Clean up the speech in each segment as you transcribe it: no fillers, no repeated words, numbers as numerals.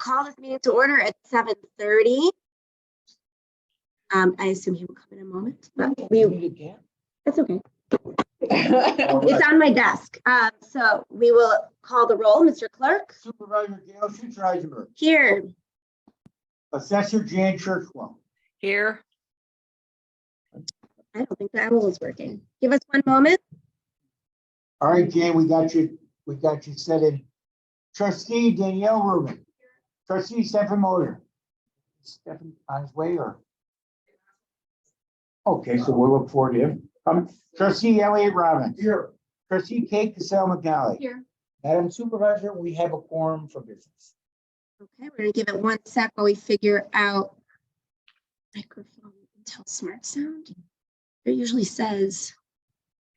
call this meeting to order at 7:30. I assume he will come in a moment, but that's okay. It's on my desk. So we will call the roll. Mr. Clerk. Supervisor Gail Schutreisenberg. Here. Assessor Jan Churchwell. Here. I don't think the owl is working. Give us one moment. All right, Jan, we got you set in. Trustee Danielle Rubin. Trustee Stephen Motor. Stephen on his way or? Okay, so we'll look forward to him. Trustee Elliott Robbins. Here. Trustee Kate Cassell McNally. Here. Madam Supervisor, we have a quorum for business. Okay, we're gonna give it 1 sec while we figure out microphone until smart sound. It usually says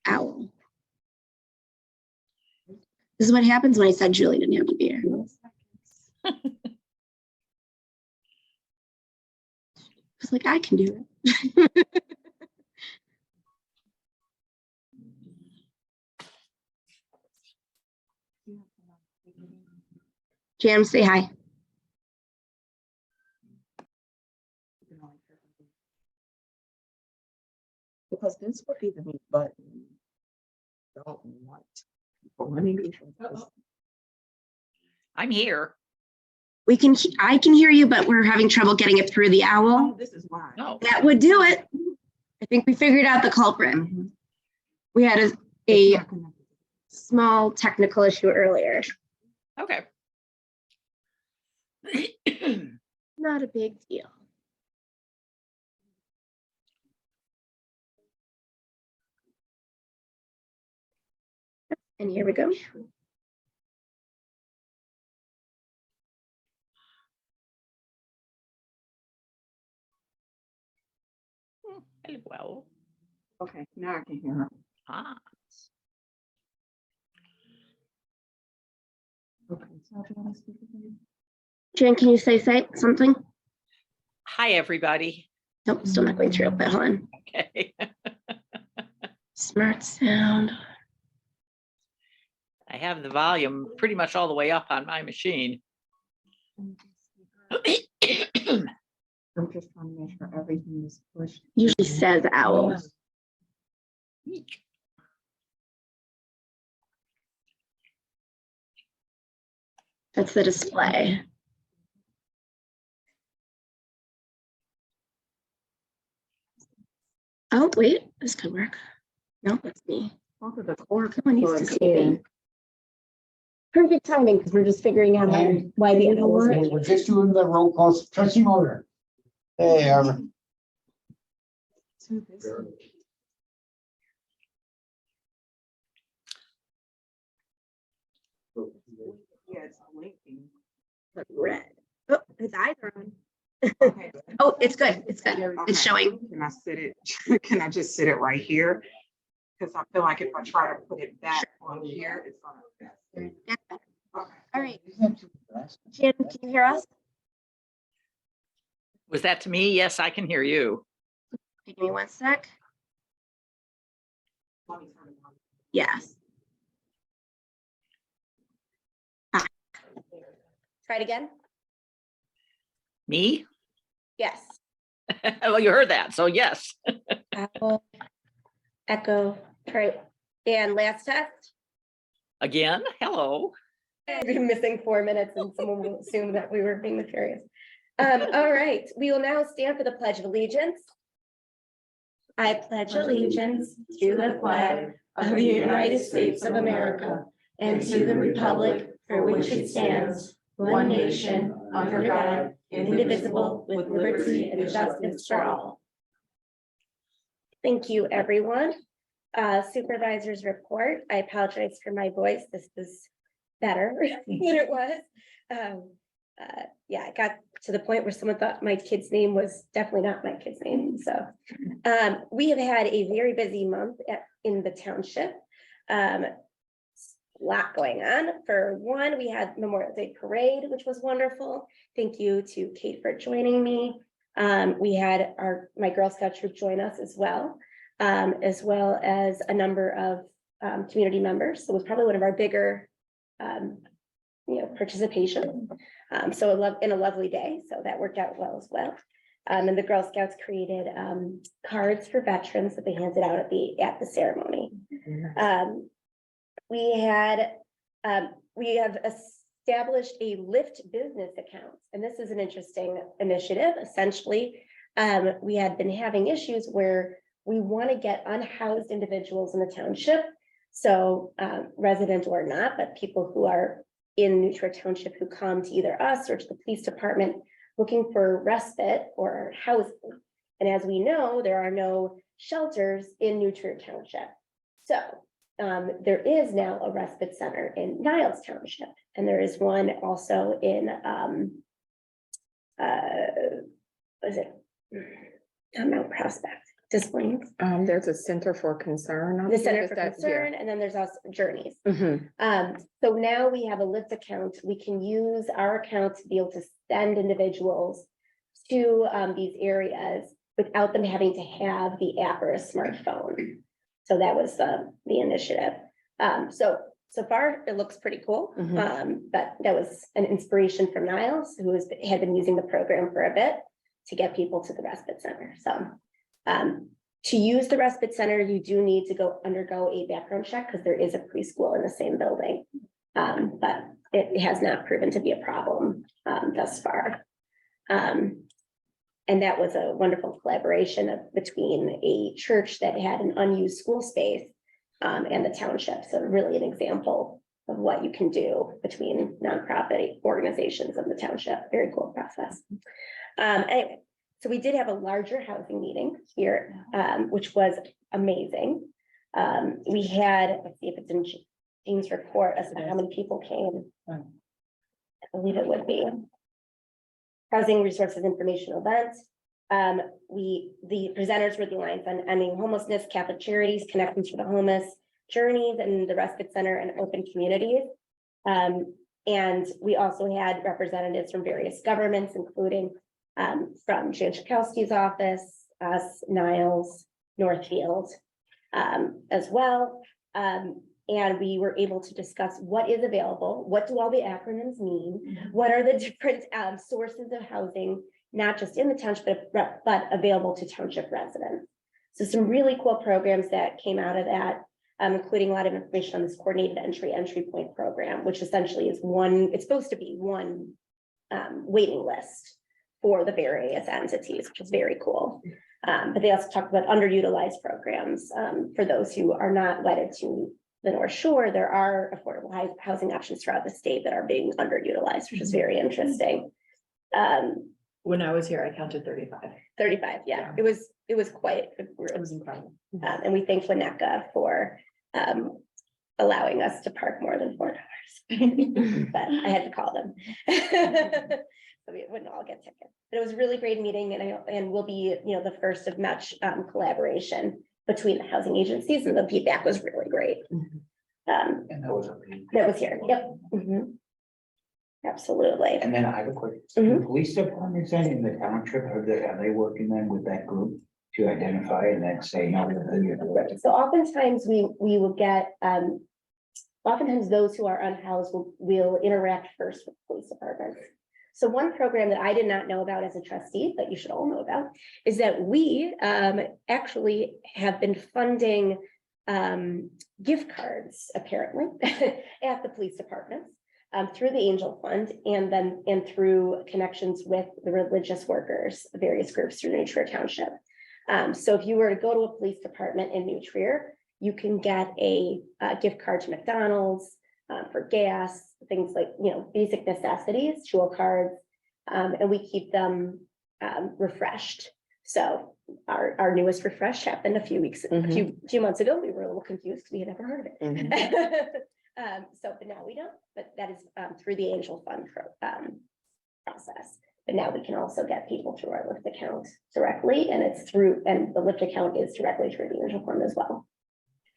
owl. This is what happens when I said Julie didn't have to be here. It's like I can do it. Jam, say hi. Because this would be the mute button. Don't want. Let me be. I'm here. I can hear you, but we're having trouble getting it through the owl. Oh, this is why. No. That would do it. I think we figured out the culprit. Mhm. We had It's a not connected. small technical issue earlier. Okay. Not a big deal. And here we go. Well. Okay, now I can hear her. Ah. Okay, so do you want to speak again? Jen, can you say something? Hi, everybody. Nope, still not going through, but hold on. Okay. Smart sound. I have the volume pretty much all the way up on my machine. I'm just trying to make sure everything is pushed. Usually says owl. That's the display. Oh, wait, this could work. No, that's me. Both of the cord Someone needs to plugs see me. Perfect timing, because we're just figuring out why the owl is. We're just doing the roll call. Trustee Motor. Hey, to this. Yeah, it's blinking. Red. Oh, his eyes are on. Okay. Oh, it's good. It's good. It's Okay. showing. Can I sit it? Can I just sit it right here? Because I feel like if I try to put it back on here, it's gonna. That's better. Okay. All right. Jen, can you hear us? Was that to me? Yes, I can hear you. Give me 1 sec. Yes. Ah. Try it again. Me? Yes. Well, you heard that. So yes. Apple, echo, try, and last test. Again, hello. I've been missing 4 minutes and someone will assume that we were being nefarious. All right, we will now stand for the Pledge of Allegiance. I pledge allegiance to the flag of the United States of America and to the republic for which it stands, one nation, under God, indivisible, with liberty and justice for all. Thank you, everyone. Supervisor's report. I apologize for my voice. This was better than it was. Yeah, I got to the point where someone thought my kid's name was definitely not my kid's name. So we have had a very busy month in the township. Lot going on. For one, we had Memorial Day Parade, which was wonderful. Thank you to Kate for joining me. We had my Girl Scout troop join us as well as a number of community members. So it was probably one of our bigger participation. So in a lovely day, so that worked out well as well. And the Girl Scouts created cards for veterans that they handed out at the ceremony. We have established a Lyft business account, and this is an interesting initiative. Essentially, we had been having issues where we want to get unhoused individuals in the township, so resident or not, but people who are in New Trier Township who come to either us or to the police department looking for respite or housing. And as we know, there are no shelters in New Trier Township. So there is now a respite center in Niles Township, and there is one also in what is it? Mount Prospect. Displays. There's a Center for Concern. The Center for Concern, and then there's also Journeys. So now we have a Lyft account. We can use our account to be able to send individuals to these areas without them having to have the app or a smartphone. So that was the initiative. So far it looks pretty cool. But that was an inspiration from Niles, who had been using the program for a bit to get people to the respite center. So to use the respite center, you do need to undergo a background check because there is a preschool in the same building. But it has not proven to be a problem thus far. And that was a wonderful collaboration between a church that had an unused school space and the township. So really an example of what you can do between nonprofit organizations of the township. Very cool process. Anyway, so we did have a larger housing meeting here, which was amazing. We had, let's see if it's in Jean's report as to how many people came. I believe it would be. Housing Resources Informational Events. The presenters were the Alliance on Ending Homelessness, Catholic Charities, Connecting to the Homeless, Journeys, and the Respite Center and Open Communities. And we also had representatives from various governments, including from Jan Schakowsky's office, us, Niles, Northfield, as well. And we were able to discuss what is available, what do all the acronyms mean, what are the different sources of housing, not just in the township, but available to township residents. So some really cool programs that came out of that, including a lot of information on this coordinated entry point program, which essentially is it's supposed to be one waiting list for the various entities, which is very cool. But they also talked about underutilized programs for those who are not wedded to the North Shore. There are affordable housing options throughout the state that are being underutilized, which is very interesting. When I was here, I counted 35. 35, yeah. It was quite a group. It was incredible. And we thank Winnetka for allowing us to park more than $4. But I had to call them. So we wouldn't all get tickets. But it was a really great meeting, and will be, the first of much collaboration between the housing agencies, and the feedback was really great. And That was here. Yep. Absolutely. And then I have a quick, Mhm. the police departments then in the township, are they working then with that group to identify and then say, no? So oftentimes we will get, oftentimes those who are unhoused will interact first with police departments. So one program that I did not know about as a trustee, but you should all know about, is that we actually have been funding gift cards, apparently, at the police departments through the Angel Fund, and through connections with the religious workers, various groups through New Trier Township. So if you were to go to a police department in New Trier, you can get a gift card to McDonald's for gas, things like, basic necessities, jewel cards, and we keep them refreshed. So our newest refresh happened a few months ago. We were a little confused because we had never heard of it. But now we don't, but that is through the Angel Fund process. But now we can also get people through our Lyft account directly, and the Lyft account is directly through the Angel Fund as well.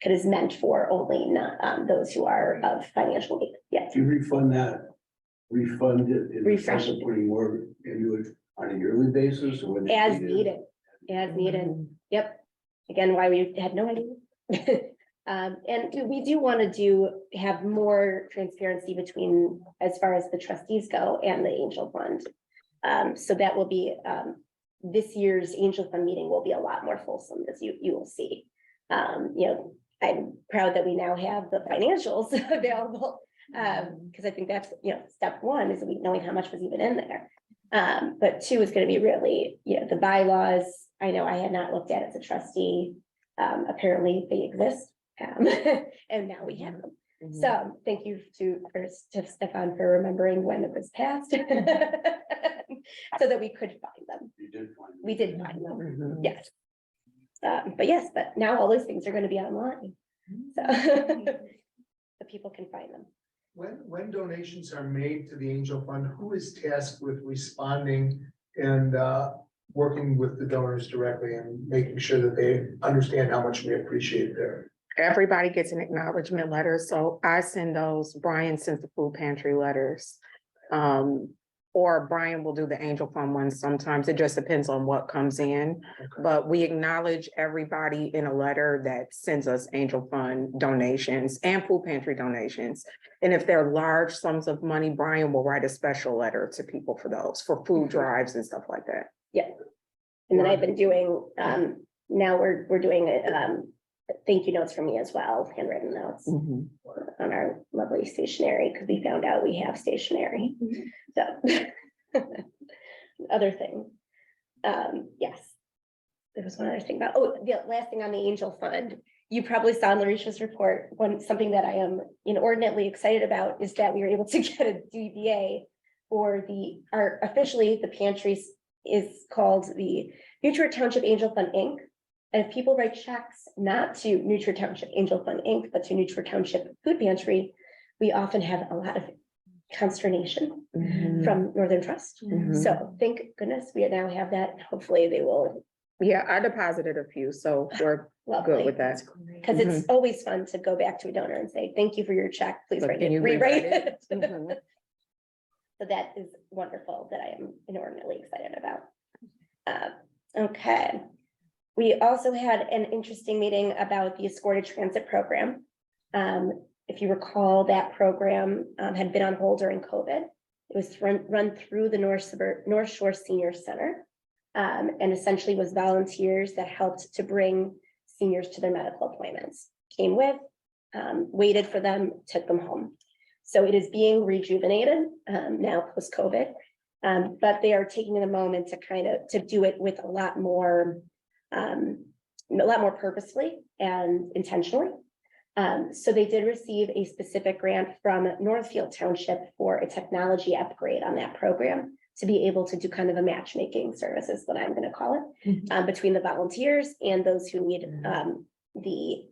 It is meant for only not those who are of financial need. Yes. Do you refund it in the Refresh sense of it. putting more into it on a yearly basis or when? As needed. Yep. Again, why we had no idea. And we do want to have more transparency between, as far as the trustees go and the Angel Fund. So that will be, this year's Angel Fund meeting will be a lot more fulsome, as you will see. I'm proud that we now have the financials available, because I think that's, step one is knowing how much was even in there. But two is going to be really, the bylaws. I know I had not looked at it as a trustee. Apparently they exist. And now we have them. So thank you to Stefan for remembering when it was passed. So that we could find them. You did find. We did find them, Mhm. yes. But now all those things are going to be online. So the people can find them. When donations are made to the Angel Fund, who is tasked with responding and working with the donors directly and making sure that they understand how much we appreciate their. Everybody gets an acknowledgement letter, so I send those, Brian sends the food pantry letters. Or Brian will do the Angel Fund ones sometimes, it just depends on what comes in. But we acknowledge everybody in a letter that sends us Angel Fund donations and food pantry donations. And if they're large sums of money, Brian will write a special letter to people for those, for food drives and stuff like that. Yeah. And then I've been doing, now we're doing thank you notes for me as well, handwritten notes on our lovely stationery, because we found out we have stationery. So other thing. Yes. There was one other thing about, the last thing on the Angel Fund. You probably saw in Larisha's report, something that I am inordinately excited about is that we were able to get a DBA for officially the pantry is called the Nutria Township Angel Fund Inc. And if people write checks not to Nutria Township Angel Fund Inc., but to Nutria Township Food Pantry, we often have a lot of consternation from Northern Trust. So thank goodness we now have that. Hopefully they will. Yeah, I deposited a few, so we're good with that. Because it's always fun to go back to a donor and say, thank you for your check. Please But write can it, you rewrite rewrite it. So that is wonderful that I am inordinately excited about. Okay. We also had an interesting meeting about the escorted transit program. If you recall, that program had been on hold during COVID. It was run through the North Shore Senior Center, and essentially was volunteers that helped to bring seniors to their medical appointments. Came with, waited for them, took them home. So it is being rejuvenated now post-COVID, but they are taking a moment to do it with a lot more purposefully and intentionally. So they did receive a specific grant from Northfield Township for a technology upgrade on that program to be able to do kind of a matchmaking service is what I'm going to call it, between the volunteers and those who need the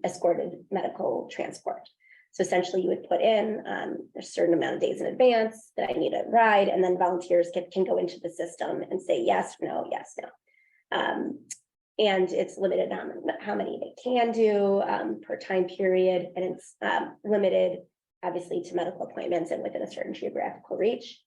escorted medical transport. So essentially you would put in a certain amount of days in advance that I need a ride, and then volunteers can go into the system and say yes, no, yes, no. And it's limited on how many they can do per time period. And it's limited obviously to medical appointments and within a certain geographical reach.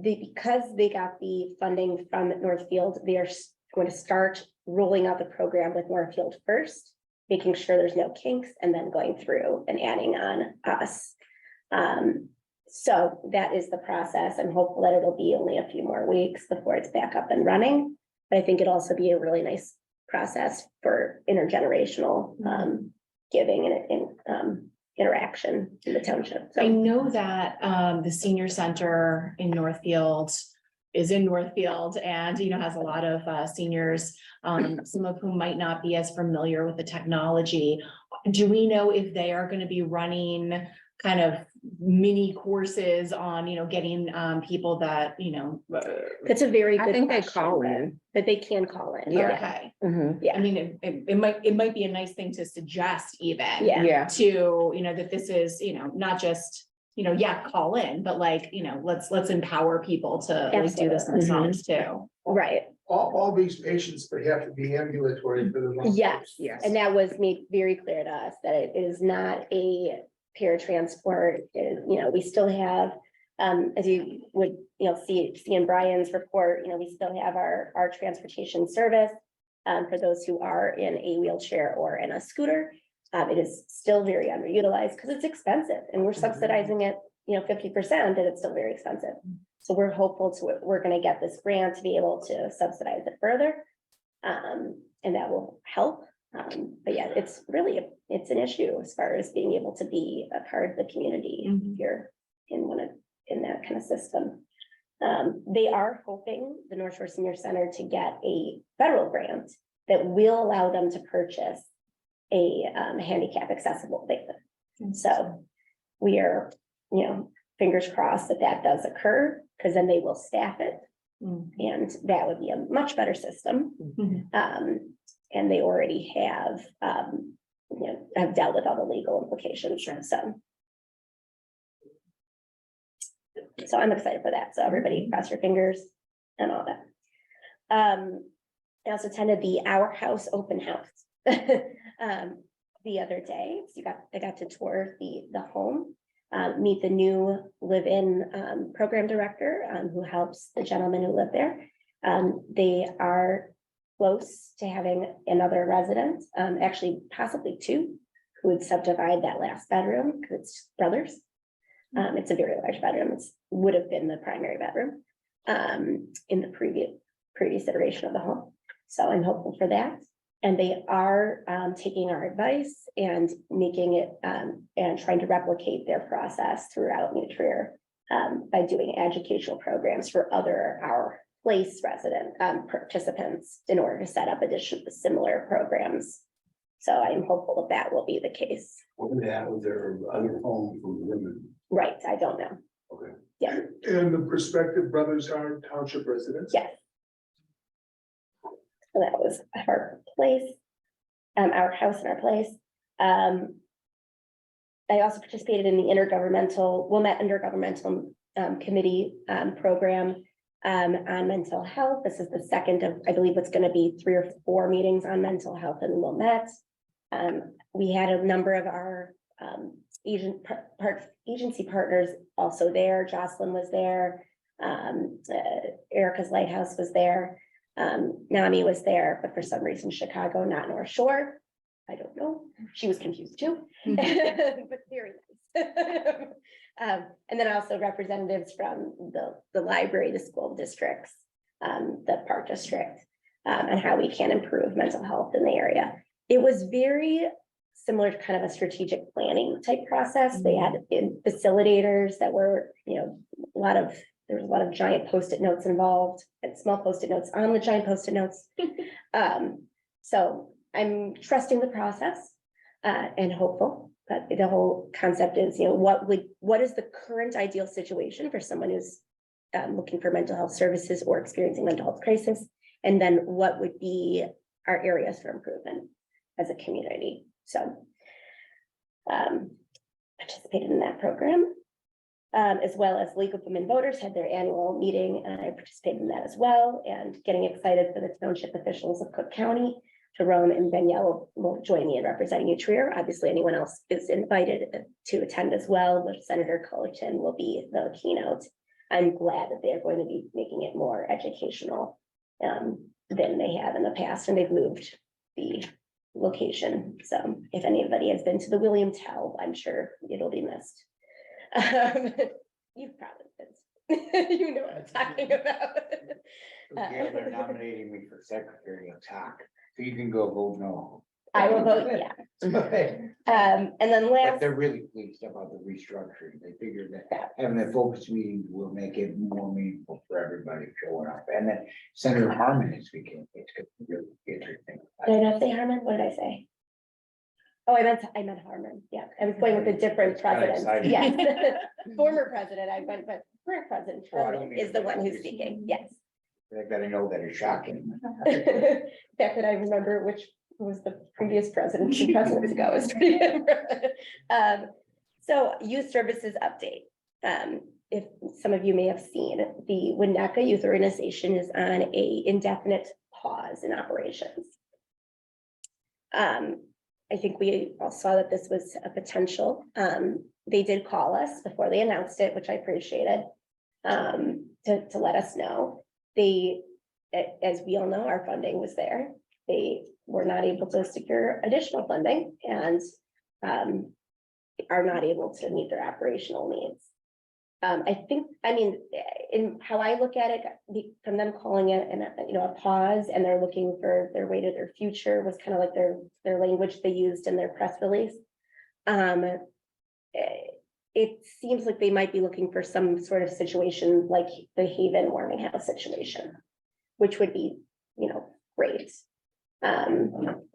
Because they got the funding from Northfield, they are going to start rolling out the program with Northfield first, making sure there's no kinks, and then going through and adding on us. So that is the process. I'm hopeful that it'll be only a few more weeks before it's back up and running. But I think it'll also be a really nice process for intergenerational giving and interaction in the township. I So know that the senior center in Northfield is in Northfield and, has a lot of seniors, some of whom might not be as familiar with the technology. Do we know if they are going to be running kind of mini courses on, getting people that, that's a very I good think they question, call but- in. But they can call in. Yeah. okay. Yeah. I mean, it might be a nice thing to suggest even. Yeah. Yeah, To, that this is, not just, call in, but let's empower people to do this Absolutely. themselves too. Right. All these patients, they have to be ambulatory for the. long Yes. course. yes. And that was made very clear to us that it is not a paratransport. We still have, as you would, see in Brian's report, we still have our transportation service for those who are in a wheelchair or in a scooter. It is still very underutilized because it's expensive and we're subsidizing it, 50%, and it's still very expensive. So we're hopeful we're gonna get this grant to be able to subsidize it further. And that will help. But yeah, it's an issue as far as being able to be a part of the community Mhm. here in that kind of system. They are hoping the North Shore Senior Center to get a federal grant that will allow them to purchase a handicap accessible van. So we are, fingers crossed that does occur, because then they will staff it. Mhm. And that would be a much better system. Mhm. And they already have, have dealt with all the legal implications, so I'm excited for that. So everybody cross your fingers and all that. I also attended the Our House open house the other day. So I got to tour the home, meet the new live-in program director who helps the gentleman who lived there. They are close to having another resident, actually possibly two, who would subdivide that last bedroom because it's brothers. It's a very large bedroom. It would have been the primary bedroom in the previous iteration of the home. So I'm hopeful for that. And they are taking our advice and making it and trying to replicate their process throughout New Trier by doing educational programs for other Our Place resident participants in order to set up additional similar programs. So I'm hopeful that will be the case. What would happen with their other home for women? Right, I don't know. Okay. Yeah, And the prospective brothers are township residents? yes. So that was Our Place, Our House and Our Place. I also participated in the Wilmette Intergovernmental Committee program on mental health. This is the second of, I believe, what's going to be 3 or 4 meetings on mental health in Wilmette. We had a number of our agency partners also there. Jocelyn was there. Erica's Lighthouse was there. Nami was there, but for some reason Chicago, not North Shore. I don't know. She was confused too, but very nice. And then also representatives from the library, the school districts, the park district, and how we can improve mental health in the area. It was very similar to kind of a strategic planning type process. They had facilitators that were, there was a lot of giant Post-it notes involved and small Post-it notes on the giant Post-it notes. So I'm trusting the process and hopeful. But the whole concept is, what is the current ideal situation for someone who's looking for mental health services or experiencing mental health crisis? And then what would be our areas for improvement as a community? So participated in that program, as well as League of Women Voters had their annual meeting, and I participated in that as well, and getting excited for the township officials of Cook County. Jerome and Danielle will join me in representing New Trier. Obviously, anyone else is invited to attend as well, but Senator Cullerton will be the keynote. I'm glad that they're going to be making it more educational than they have in the past, and they've moved the location. So if anybody has been to the William Tell, I'm sure it'll be missed. You've probably been. You know what I'm talking about. Yeah, they're nominating me for secretary of TAC, so you can go vote no. I will vote yeah. And then But last, they're really pleased about the restructuring. They figured that having a focus meeting will make it more meaningful for everybody showing up. And then Senator Harmon is speaking. It's gonna be really interesting. did I not say Harmon? What did I say? Oh, I meant Harmon. Yeah, I was going with a different president. exciting. Yes. Former president, I went, but current president Oh, I don't Harmon mean is the to one who's be speaking. Yes. I gotta know that it's shocking. The fact that I remember which was the previous president 2 presidents ago is pretty impressive. So youth services update. If some of you may have seen, the Winnetka Youth Organization is on a indefinite pause in operations. I think we all saw that this was a potential. They did call us before they announced it, which I appreciated, to let us know. They, as we all know, our funding was there. They were not able to secure additional funding, and are not able to meet their operational needs. I mean, in how I look at it, from them calling it and, a pause, and they're looking for their way to their future was kind of like their language they used in their press release. It seems like they might be looking for some sort of situation like the Haven warming house situation, which would be, great.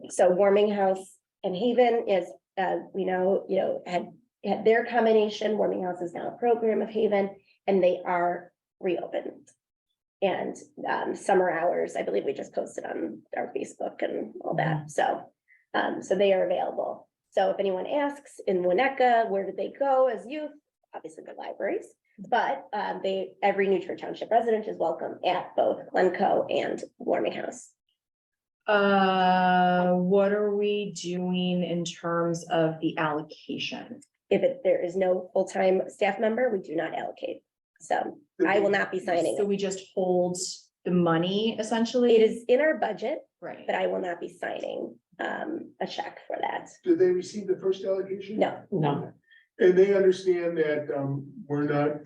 So warming house and Haven is, we know, had their combination. Warming house is now a program of Haven, and they are reopened. And summer hours, I believe we just posted on our Facebook and all that. So they are available. So if anyone asks in Winnetka, where did they go as youth? Obviously the libraries, but every New Trier Township resident is welcome at both Glencoe and Warming House. What are we doing in terms of the allocation? If there is no full-time staff member, we do not allocate. So I will not be signing So it. we just hold the money essentially? It is in our budget, Right. but I will not be signing a check for that. Did they receive the first allegation? No. No. And they understand that,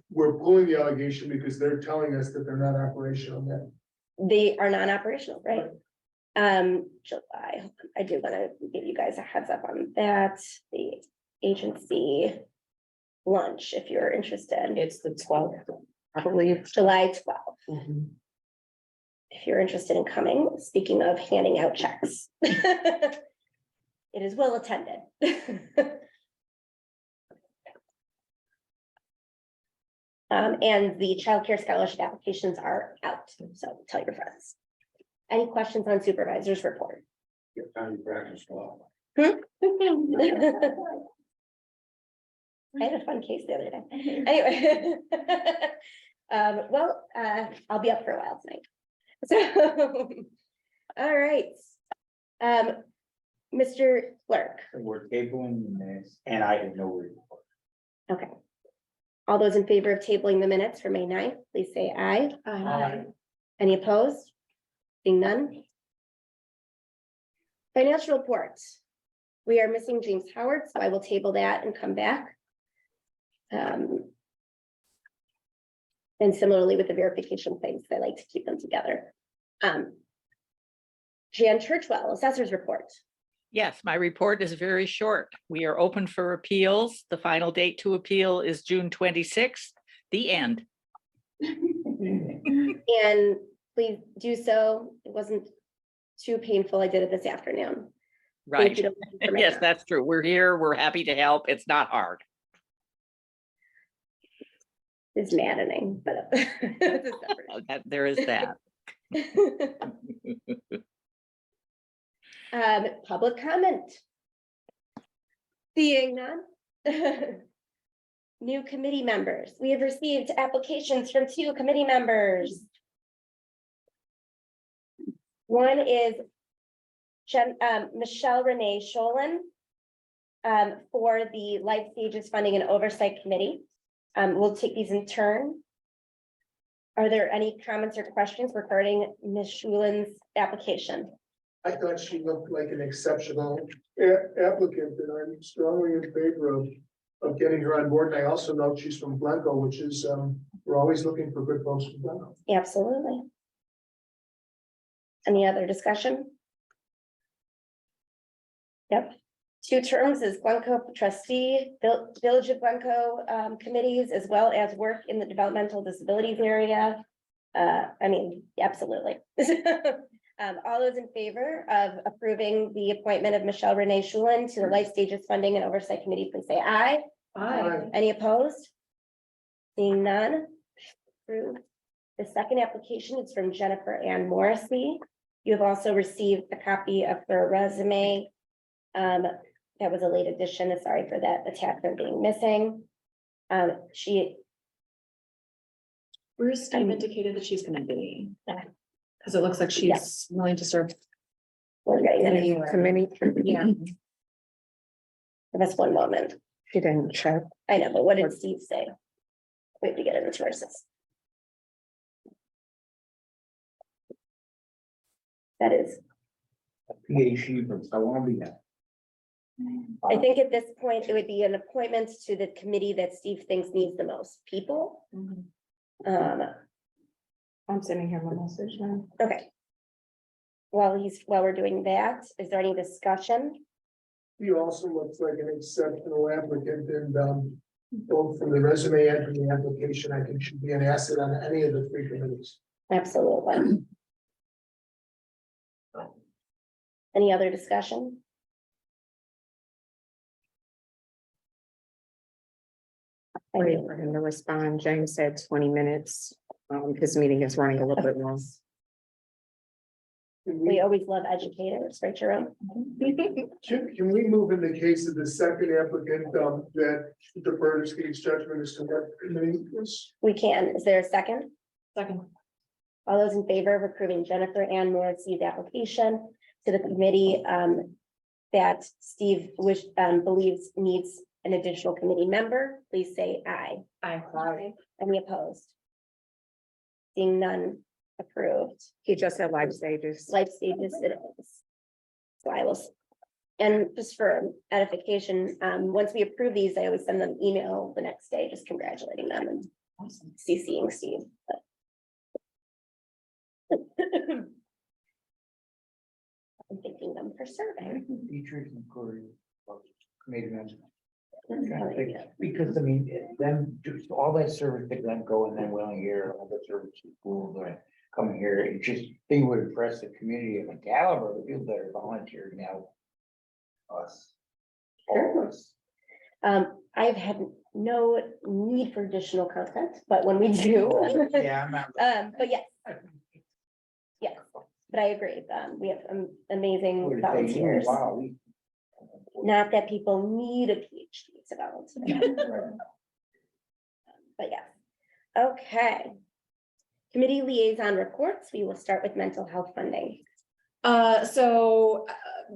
we're pulling the allegation because they're telling us that they're not operational yet. They are non-operational, right? July, I do want to give you guys a heads up on that. The agency lunch, if you're interested, It's the 12th, I believe. July 12th. Mhm. If you're interested in coming, speaking of handing out checks. It is well attended. And the childcare scholarship applications are out, so tell your friends. Any questions on supervisor's report? Get time to practice law. I had a fun case the other day. Anyway. I'll be up for a while tonight. So, all right. Mr. Clerk, We're tabling the minutes and I have no report. okay. All those in favor of tabling the minutes for May 9th, please say aye. Aye. Any opposed? Seeing none. Financial reports. We are missing James Howard, so I will table that and come back. And similarly with the verification things, I like to keep them together. Jan Churchwell, assessor's report. Yes, my report is very short. We are open for appeals. The final date to appeal is June 26th, the end. And please do so. It wasn't too painful. I did it this afternoon. Thank Right. you to- Yes, that's true. We're here. We're happy to help. It's not hard. It's maddening, but. It's a separate There is that. Public comment. Seeing none. New committee members. We have received applications from 2 committee members. One is Michelle Renee Sholin for the Life Stages Funding and Oversight Committee. We'll take these in turn. Are there any comments or questions regarding Ms. Shulin's application? I thought she looked like an exceptional applicant, and I'm strongly in favor of getting her on board. And I also know she's from Glencoe, which is, we're always looking for good folks from Glencoe. Absolutely. Any other discussion? Yep. 2 terms as Glencoe trustee, Village of Glencoe committees, as well as work in the developmental disabilities area. Absolutely. All those in favor of approving the appointment of Michelle Renee Shulin to the Life Stages Funding and Oversight Committee, please say aye. Aye. Any opposed? Seeing none. Approved. The second application is from Jennifer Ann Morrissey. You have also received a copy of her resume. That was a late addition. Sorry for that attachment being missing. Where's Steve indicated that she's gonna be? Because it looks like she's willing to serve. We're getting it. Committee, Yeah. Give us one moment. she didn't check. I know, but what did Steve say? We have to get it into verses. That is, PhD from Columbia. I think at this point, it would be an appointment to the committee that Steve thinks needs the most people. I'm sending him a message now. Okay. While we're doing that, is there any discussion? He also looks like an exceptional applicant and, both from the resume and from the application, I think should be an asset on any of the three committees. Absolutely. Any other discussion? Wait for him to respond. James said 20 minutes. His meeting is running a little bit long. We always love educators, right, Jerome? Can we move in the case of the second applicant, that defer to Steve's judgment as to what committee is? We can. Is there a second? Second. All those in favor of approving Jennifer Ann Morrissey's application to the committee that Steve believes needs an additional committee member, please say aye. Aye. Any opposed? Seeing none, approved. He just said life stages. Life stages it is. So I will, and just for edification, once we approve these, I always send them email the next day, just congratulating them and CCing Steve. I'm thanking them for serving. Teachers and career committee members. Yeah. Because I mean, them, just all that service to them going and willing here, all the service to schools and coming here, it just, they would impress the community of the caliber of people that are volunteering now. Us. All of us. I've had no need for additional content, but when we do. Yeah, I'm not. But yes. Yes, but I agree, we have amazing volunteers, Wow. not that people need a PhD to volunteer. But yes, okay. Committee liaison reports, we will start with mental health funding.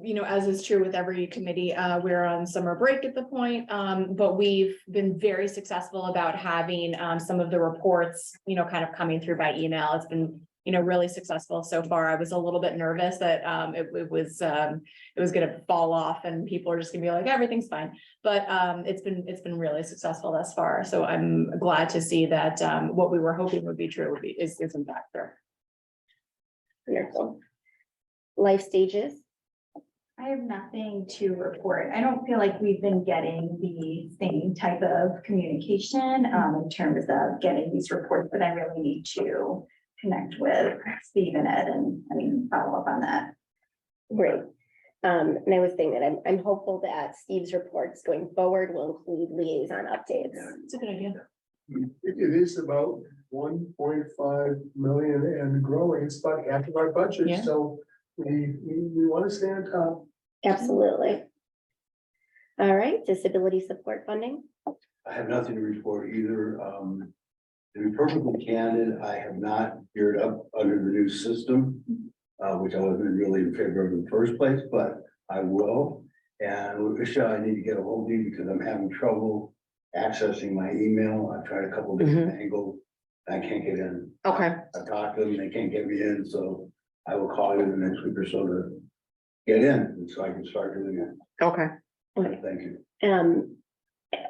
You know, as is true with every committee, we're on summer break at the point, but we've been very successful about having some of the reports, you know, kind of coming through by email. It's been, you know, really successful so far. I was a little bit nervous that it was gonna fall off and people are just gonna be like, everything's fine. But it's been really successful thus far. So I'm glad to see that what we were hoping would be true is in fact true. Wonderful. Life stages. I have nothing to report. I don't feel like we've been getting the same type of communication in terms of getting these reports, but I really need to connect with Steve and Ed and follow up on that. Great. And I was saying that I'm hopeful that Steve's reports going forward will include liaison updates. It's a good idea. It is about 1.5 million and growing. It's about half of our budget, Yeah. so we want to stay on top. Absolutely. All right, disability support funding. I have nothing to report either. To be perfectly candid, I have not geared up under the new system, which I wasn't really in favor of in the first place, but I will. And Lucia, I need to get a hold of you because I'm having trouble accessing my email. I've tried a couple of different angles. I can't get in. Okay, I talked to them, they can't get me in, so I will call you the next week or so to get in, and so I can start doing it. okay. Thank you. And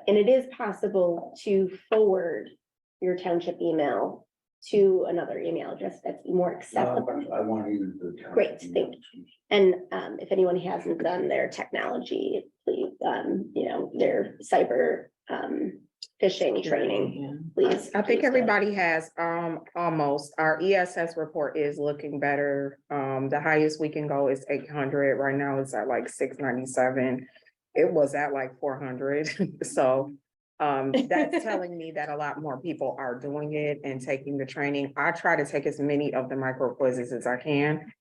it is possible to forward your township email to another email address that's more accessible. I want to use the. Great, thank you. And if anyone hasn't done their technology, please, their cyber phishing training, please. I think everybody has, almost, our ESS report is looking better. The highest we can go is 800. Right now it's at like 697. It was at like 400. So, that's telling me that a lot more people are doing it and taking the training. I try to take as many of the micro quizzes as I can.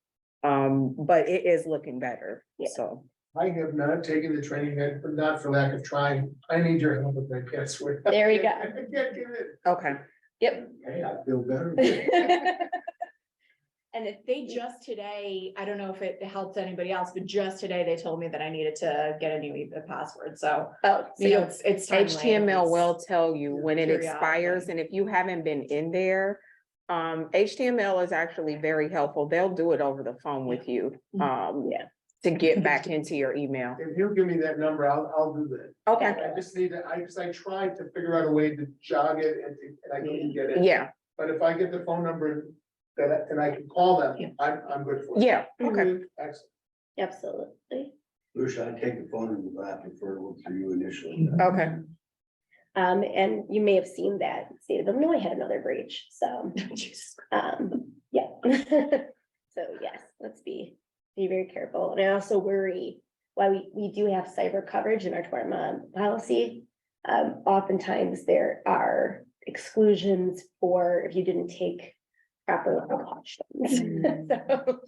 But it is looking better, Yeah. so. I have not taken the training yet, but not for lack of trying. I need your help with my password. There you go. I can't get it. Okay. Yep. Hey, I feel better. And if They just today, I don't know if it helps anybody else, but just today they told me that I needed to get a new password. So, oh, so you know, you'll- it's timely. HTML will tell you when it Periodically. expires, and if you haven't been in there, HTML is actually very helpful. They'll do it over the phone with you. Yeah. to get back into your email. If you give me that number, I'll do that. Okay, I just need to, because I tried to figure out a way to jog it and I couldn't get it. yeah, But if I get the phone number and I can call them, I'm good for it. yeah, okay. Excellent. Absolutely. Lucia, I take the phone and I prefer to work for you initially. Okay. And you may have seen that state of Illinois had another breach, so, yeah. So yes, let's be very careful. And I also worry, while we do have cyber coverage in our TORMA policy, oftentimes there are exclusions for if you didn't take proper precautions. So,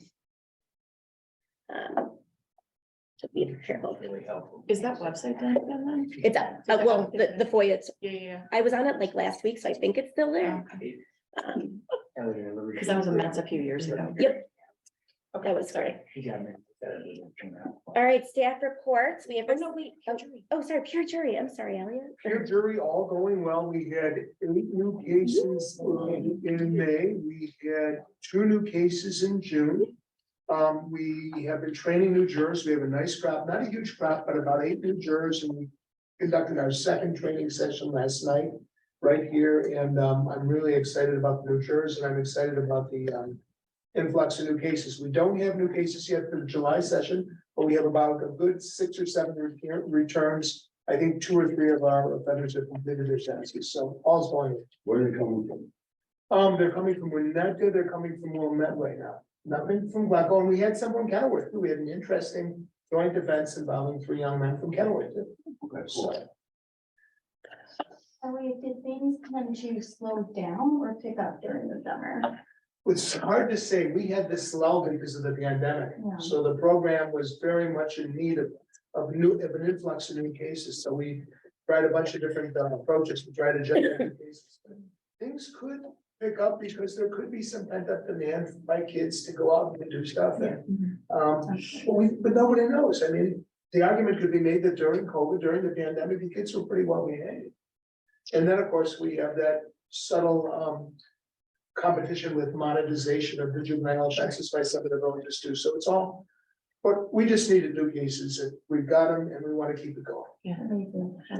so be careful. Really helpful. Is that website done then? It's up, well, the FOIA, Yeah. I was on it like last week, so I think it's still there. Because that was a mess a few years ago. Yep. That was sorry. All right, staff reports. We have. Oh, sorry, pure jury. I'm sorry, Elliot. Pure jury, all going well. We had 8 new cases in May. We had 2 new cases in June. We have been training new jurors. We have a nice crowd, not a huge crowd, but about 8 new jurors, and we conducted our second training session last night right here, and I'm really excited about the new jurors, and I'm excited about the influx of new cases. We don't have new cases yet for the July session, but we have about a good 6 or 7 returns. I think 2 or 3 of our offenders have completed their sentences, so all's going well. Where are they coming from? They're coming from Winnetka, they're coming from Wilmette right now. Nothing from Glencoe, and we had some from Kenilworth, too. We had an interesting joint defense involving 3 young men from Kenilworth, too. Okay, So, cool. Elliot, did things tend to slow down or pick up during the summer? it's hard to say. We had this lull because of the pandemic. Yeah. So the program was very much in need of an influx of new cases. So we tried a bunch of different approaches to try to generate new cases. Things could pick up because there could be some pent up demand by kids to go out and do stuff. And, but nobody knows. I mean, the argument could be made that during COVID, during the pandemic, the kids were pretty well behaved. And then, of course, we have that subtle competition with monetization of the juvenile offenses by some of the villagers too. So it's all, but we just needed new cases and we've got them and we want to keep it going.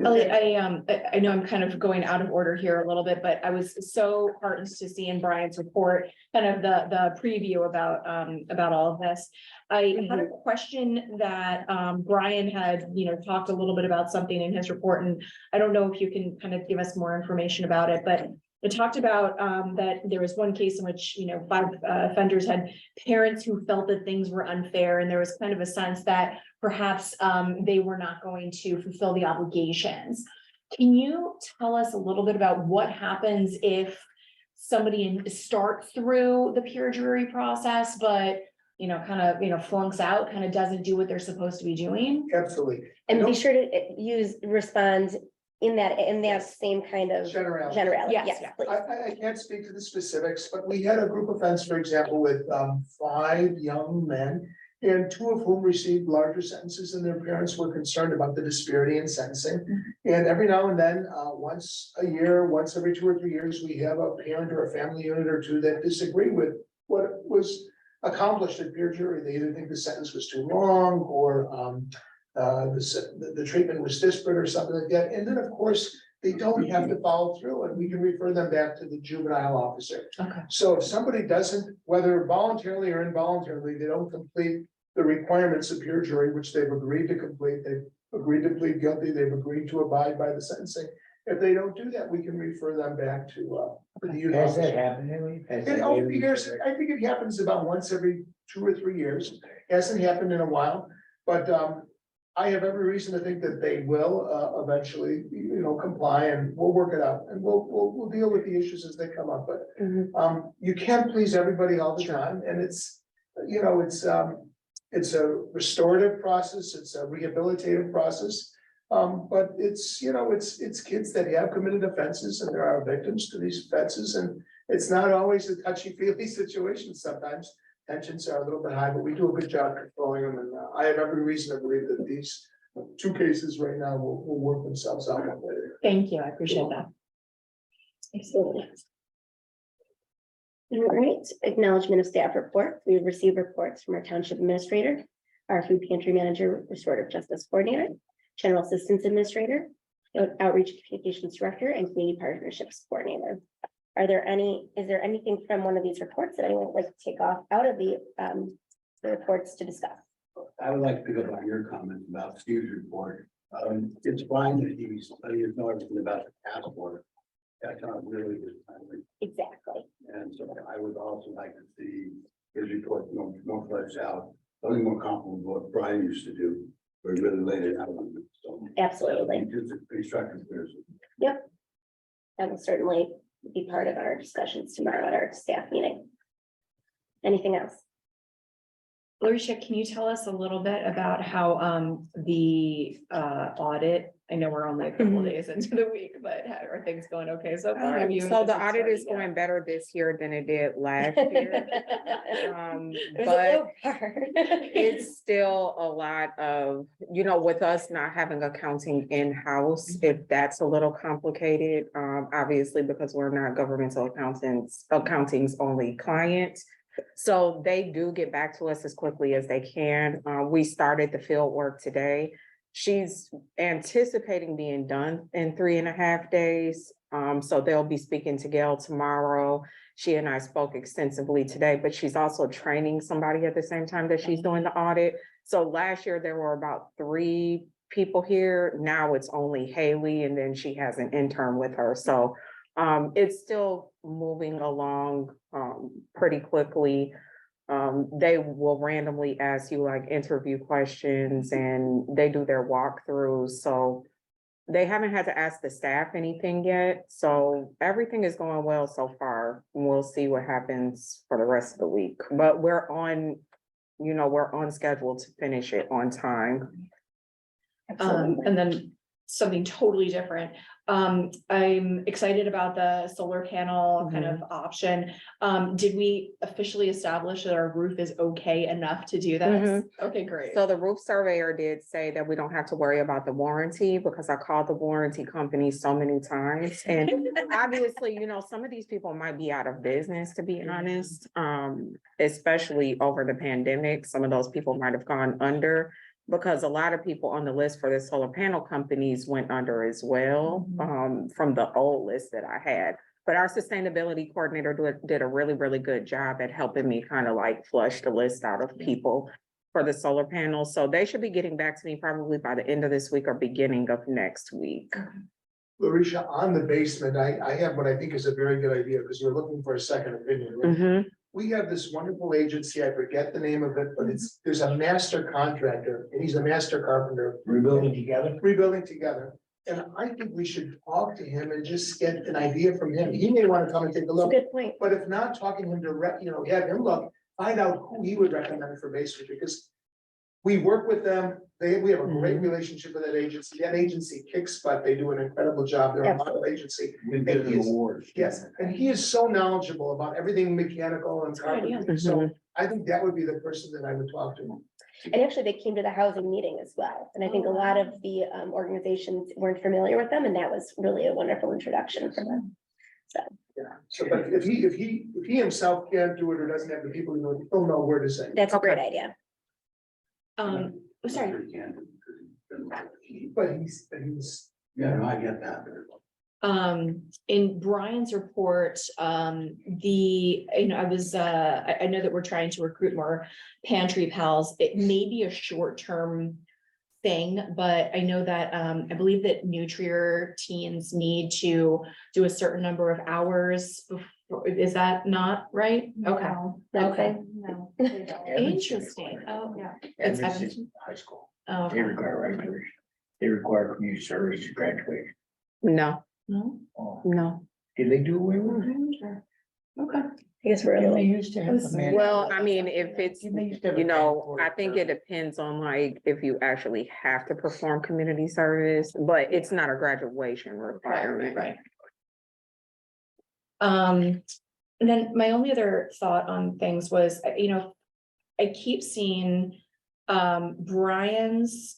Elliot, I know I'm kind of going out of order here a little bit, but I was so heartened to see in Brian's report, kind of the preview about all of this. I had a question that Brian had, talked a little bit about something in his report, and I don't know if you can kind of give us more information about it, but it talked about that there was one case in which, 5 offenders had parents who felt that things were unfair, and there was kind of a sense that perhaps they were not going to fulfill the obligations. Can you tell us a little bit about what happens if somebody starts through the peer jury process, but flunks out, kind of doesn't do what they're supposed to be doing? Absolutely. And be sure to respond in that same kind of Generality. generality. Yes. Yes, please. I can't speak to the specifics, but we had a group offense, for example, with 5 young men. And 2 of whom received larger sentences and their parents were concerned about the disparity in sentencing. And every now and then, once a year, once every 2 or 3 years, we have a parent or a family unit or 2 that disagree with what was accomplished at peer jury. They either think the sentence was too long or the treatment was disparate or something like that. And then, of course, they don't have to follow through and we can refer them back to the juvenile officer. Okay. So if somebody doesn't, whether voluntarily or involuntarily, they don't complete the requirements of peer jury, which they've agreed to complete, they've agreed to plead guilty, they've agreed to abide by the sentencing. If they don't do that, we can refer them back to the youth Has that officer. happened, Emily? Has that Over the ever- years, I think it happens about once every 2 or 3 years. Hasn't happened in a while, but I have every reason to think that they will eventually, comply, and we'll work it out, and we'll deal with the issues as they come up. But you can't please everybody all the time, and it's a restorative process, it's a rehabilitative process. But it's kids that have committed offenses, and there are victims to these offenses, and it's not always a touchy-feely situation. Sometimes tensions are a little bit high, but we do a good job controlling them, and I have every reason to believe that these 2 cases right now will work themselves out later. Thank you, I appreciate that. Absolutely. All right, acknowledgement of staff report. We received reports from our township administrator, our food pantry manager, restorative justice coordinator, general assistance administrator, outreach communications director, and community partnerships coordinator. Is there anything from one of these reports that anyone would like to take off out of the reports to discuss? I would like to pick up on your comment about Steve's report. It's fine that he doesn't know everything about the task force. That's not really his time. Exactly. And so I would also like to see his report more fleshed out, something more comparable to what Brian used to do, where he really laid it out. So Absolutely. just a constructive criticism. Yep. That will certainly be part of our discussions tomorrow at our staff meeting. Anything else? Larisha, can you tell us a little bit about how the audit, I know we're only a couple of days into the week, but how are things going okay so far? Have you- So the is it audit is starting going better this year than it did last year. There's a But low bar. it's still a lot of, with us not having accounting in-house, if that's a little complicated, obviously because we're not governmental accounting's only client. So they do get back to us as quickly as they can. We started the field work today. She's anticipating being done in 3.5 days. So they'll be speaking to Gail tomorrow. She and I spoke extensively today, but she's also training somebody at the same time that she's doing the audit. So last year there were about 3 people here. Now it's only Haley, and then she has an intern with her. So it's still moving along pretty quickly. They will randomly ask you like interview questions, and they do their walkthroughs. So they haven't had to ask the staff anything yet. So everything is going well so far. We'll see what happens for the rest of the week, but we're on schedule to finish it on time. And then something totally different. I'm excited about the solar panel kind of option. Did we officially establish that our roof is okay enough to do this? Okay, great. So the roof surveyor did say that we don't have to worry about the warranty, because I called the warranty company so many times. And obviously, some of these people might be out of business, to be honest, especially over the pandemic. Some of those people might have gone under, because a lot of people on the list for the solar panel companies went under as well, from the old list that I had. But our sustainability coordinator did a really, really good job at helping me kind of like flush the list out of people for the solar panels. So they should be getting back to me probably by the end of this week or beginning of next week. Larisha, on the basement, I have what I think is a very good idea, because you're looking for a second opinion, right? We have this wonderful agency, I forget the name of it, but there's a master contractor, and he's a master carpenter. Rebuilding together. And I think we should talk to him and just get an idea from him. He may want to come and take a That's a look, good point. but if not, talking to him direct, have him look, find out who he would recommend for masonry, because we work with them. We have a great relationship with that agency. That agency kicks butt. They do an incredible job. They're a model agency. We get an award. Yes, and he is so knowledgeable about everything mechanical and carpentry. So I think that would be the person that I would talk to. And actually, they came to the housing meeting as well. And I think a lot of the organizations weren't familiar with them, and that was really a wonderful introduction for them. So. Yeah, so but if he himself can't do it or doesn't have the people who know, he'll know where to send. That's a great idea. Sorry. But he's. Yeah, no, I get that. In Brian's report, I know that we're trying to recruit more pantry pals. It may be a short-term thing, but I know that, I believe that Nutrier teens need to do a certain number of hours. Is that not right? Okay. Okay. No. Interesting. Oh, Yeah. It's Evanston High School. Oh, They okay. require regulation. They require community service to graduate. No, No? Oh, no. did they do away with it? Okay. I guess we're a Didn't they little, used to have the man- Well, I mean, if it's, Didn't they used to have a I think it depends on like if you actually have to perform community service, but it's not a graduation requirement. Right. And then my only other thought on things was, I keep seeing Brian's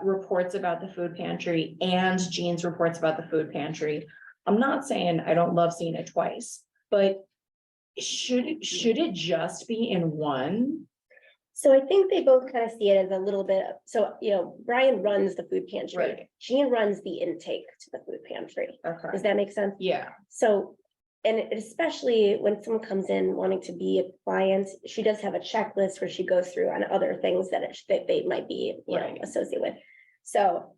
reports about the food pantry and Jean's reports about the food pantry. I'm not saying I don't love seeing it twice, but should it just be in one So I think they both kind of see it as a little bit, so, Brian runs the food pantry. Right. Jean runs the intake to the food pantry. Okay. Does that make sense? Yeah. So, and especially when someone comes in wanting to be a client, she does have a checklist where she goes through on other things that they might be, Right. associated with. So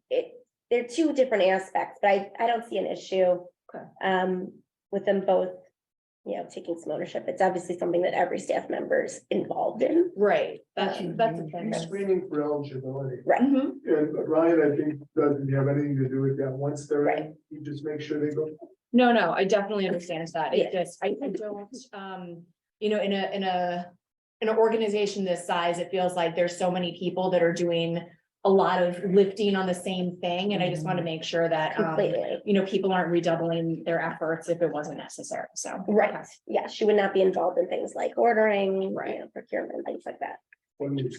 they're two different aspects, but I don't see an issue. Okay. With them both, taking some ownership. It's obviously something that every staff member is involved in. Right, that's the thing. He's that's- screening for eligibility. Right. Mhm. And Ryan, I think, doesn't have anything to do with that. Once they're Right. in, you just make sure they go. No, I definitely understand that. It Yeah. just, I don't, in an organization this size, it feels like there's so many people that are doing a lot of lifting on the same thing, and I just want to make sure that, Completely. people aren't redoubling their efforts if it wasn't necessary, so. Right. Yeah, she would not be involved in things like ordering, Right. procurement, things like that. When you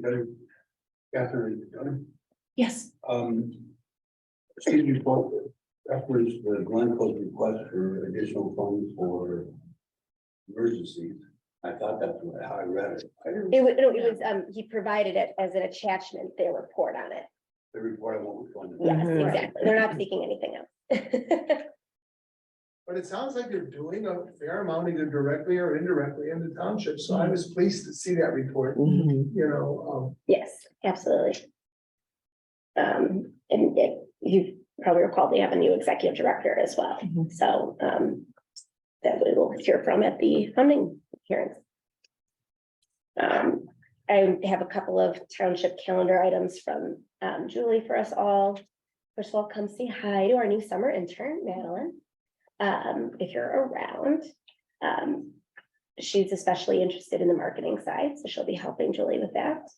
gotta- Catherine, you gotta- Yes. Excuse me, but afterwards, the Glencoe's request for additional funds for emergencies. I thought that's what how I read it. I didn't, It was, he provided it as an attachment, their report on it. the report I won't fund. Yes, Mhm. exactly. They're not seeking anything else. But it sounds like they're doing a fair amount either directly or indirectly in the township, so I was pleased to see that report, Yes, absolutely. And you probably recall they have a new executive director as well, Mhm. so, that we will hear from at the funding hearings. I have a couple of township calendar items from, Julie for us all. First of all, come say hi to our new summer intern, Madeline. If you're around, she's especially interested in the marketing side, so she'll be helping Julie with that.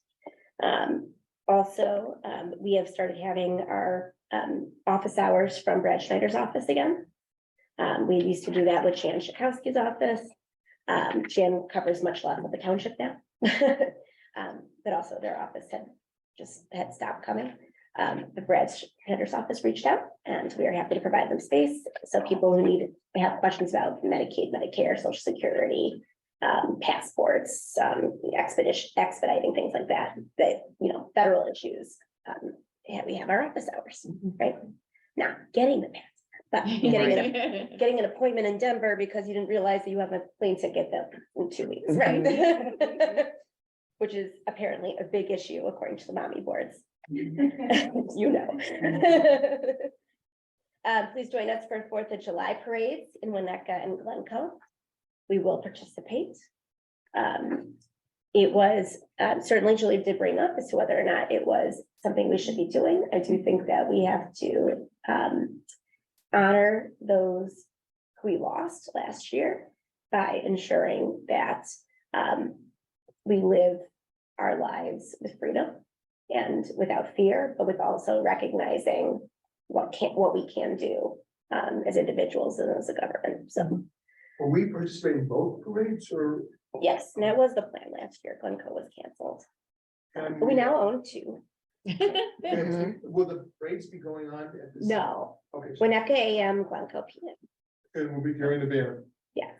Also, we have started having our office hours from Brad Schneider's office again. We used to do that with Jan Schakowsky's office. Jan covers much less of the township now. But also their office had stopped coming. The Brad Schneider's office reached out and we are happy to provide them space. So people who have questions about Medicaid, Medicare, Social Security, passports, expediting things like that, federal issues. We have our office hours, right? Not getting the passport, but getting an appointment in Denver because you didn't realize that you have a plane ticket in 2 weeks, right? Which is apparently a big issue according to the mommy boards. Please join us for 4th of July parades in Winnetka and Glencoe. We will participate. It was certainly Julie did bring up as to whether or not it was something we should be doing. I do think that we have to honor those we lost last year by ensuring that we live our lives with freedom and without fear, but with also recognizing what we can do as individuals and as a government. So Were we participating in both parades or? yes, and that was the plan last year. Glencoe was canceled. But we now own 2. Will the parades be going on at this? No, Okay, so- Winnetka AM, Glencoe PM. and we'll be carrying the banner. Yes,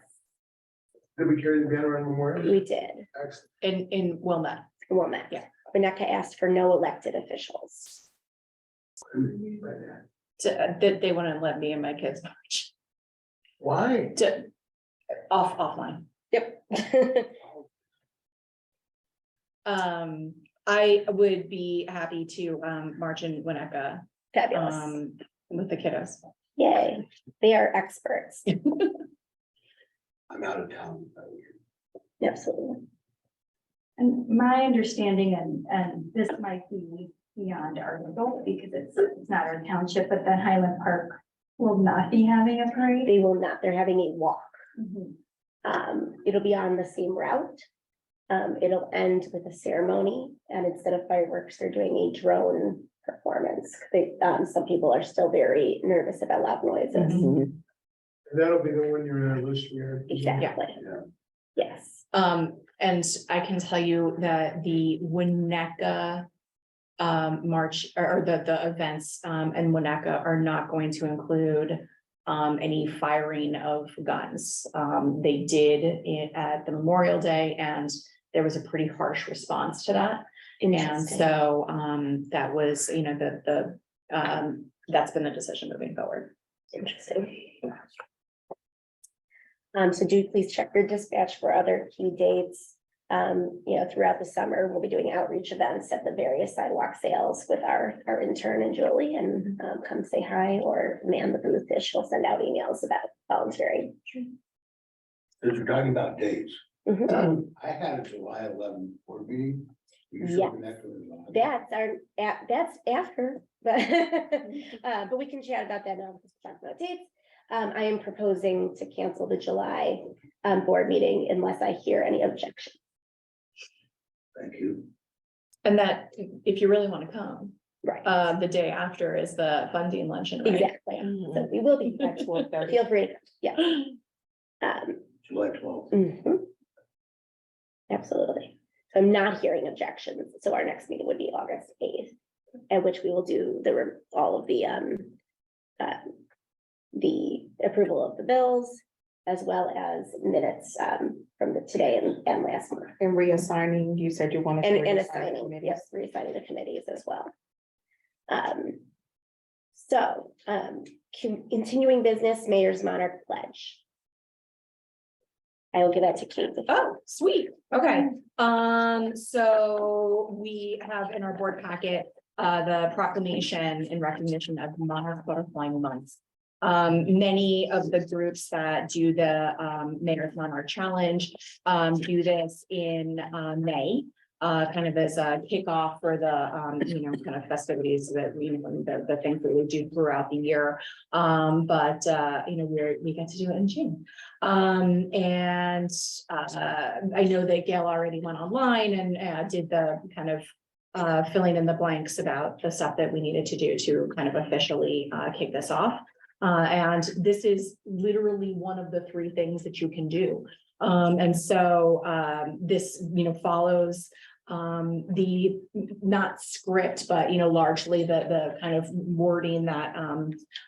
Did we carry the banner on Memorial? we did. Excellent. In Wilmette. Wilmette. Yeah. Winnetka asked for no elected officials. That they wouldn't let me and my kids march. Why? Offline. Yep. I would be happy to march in Winnetka Fabulous. with the kiddos. Yay. They are experts. I'm out of town. Absolutely. And my understanding, and this might be beyond our scope because it's not our township, but that Highland Park will not be having a parade. They will not, they're having a walk. Mhm. It'll be on the same route. It'll end with a ceremony and instead of fireworks, they're doing a drone performance. Some people are still very nervous about loud noises. Mhm. And that'll be the 1-year anniversary. Exactly. Yeah. Yes. And I can tell you that the Winnetka march or the events in Winnetka are not going to include any firing of guns. They did it at the Memorial Day and there was a pretty harsh response to that. And Interesting. so, that was, that's been the decision moving forward. Interesting. So do please check your dispatch for other key dates. Throughout the summer, we'll be doing outreach events at the various sidewalk sales with our intern and Julie, and come say hi or man the booth. She'll send out emails about volunteering. Since we're talking about dates, Mhm. I had a July 11th board meeting. You Yes. should connect with us. That's after, but we can chat about that now, because we're talking about dates. I am proposing to cancel the July board meeting unless I hear any objection. Thank you. And that, if you really want to come, Right, the day after is the funding luncheon, right? exactly. So we will be flexible. Feel free, to yeah. July 12th. Mhm. Absolutely. So I'm not hearing objections. So our next meeting would be August 8th, at which we will do all of the approval of the bills, as well as minutes from the today and last month. And reassigning, you said you wanted. to And reassign assigning, committees. yes, reassigning the committees as well. Continuing business, Mayor's Monarch Pledge. I will give that to Kate. Oh, sweet. Okay. So we have in our board packet, the proclamation in recognition of Monarch Butterfly Month. Many of the groups that do the Mayor's Monarch Challenge do this in May. Kind of as a kickoff for the, kind of festivities that the things that we do throughout the year. We get to do it in June. I know that Gail already went online and did the kind of filling in the blanks about the stuff that we needed to do to kind of officially kick this off. And this is literally one of the 3 things that you can do. This, follows the not script, but largely the kind of wording that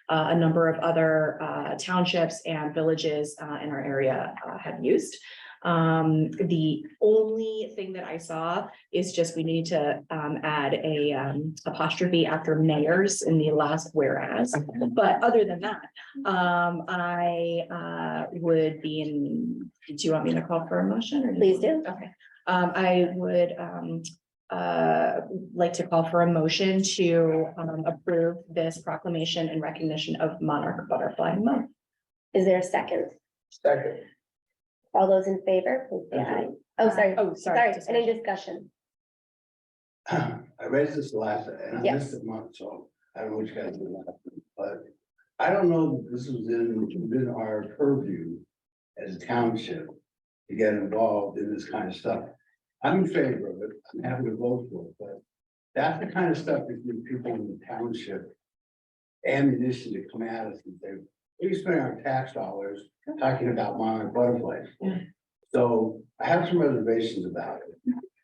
a number of other townships and villages in our area have used. The only thing that I saw is just we need to add a apostrophe after mayors in the last whereas. But other than that, I would be in. Do you want me to call for a motion? Or Please do. Okay. I would like to call for a motion to approve this proclamation in recognition of Monarch Butterfly Month. Is there a second? Second. All those in favor, please say aye. Oh, sorry. Oh, sorry. Any discussion? I raised this last, and I Yes. missed a month, so I don't know what you guys did last, but I don't know if this was within our purview as a township to get involved in this kind of stuff. I'm in favor of it. I'm happy to vote for it, but that's the kind of stuff that gives people in the township ammunition to come at us and say, we spend our tax dollars talking about monarch butterflies. Yeah. So I have some reservations about it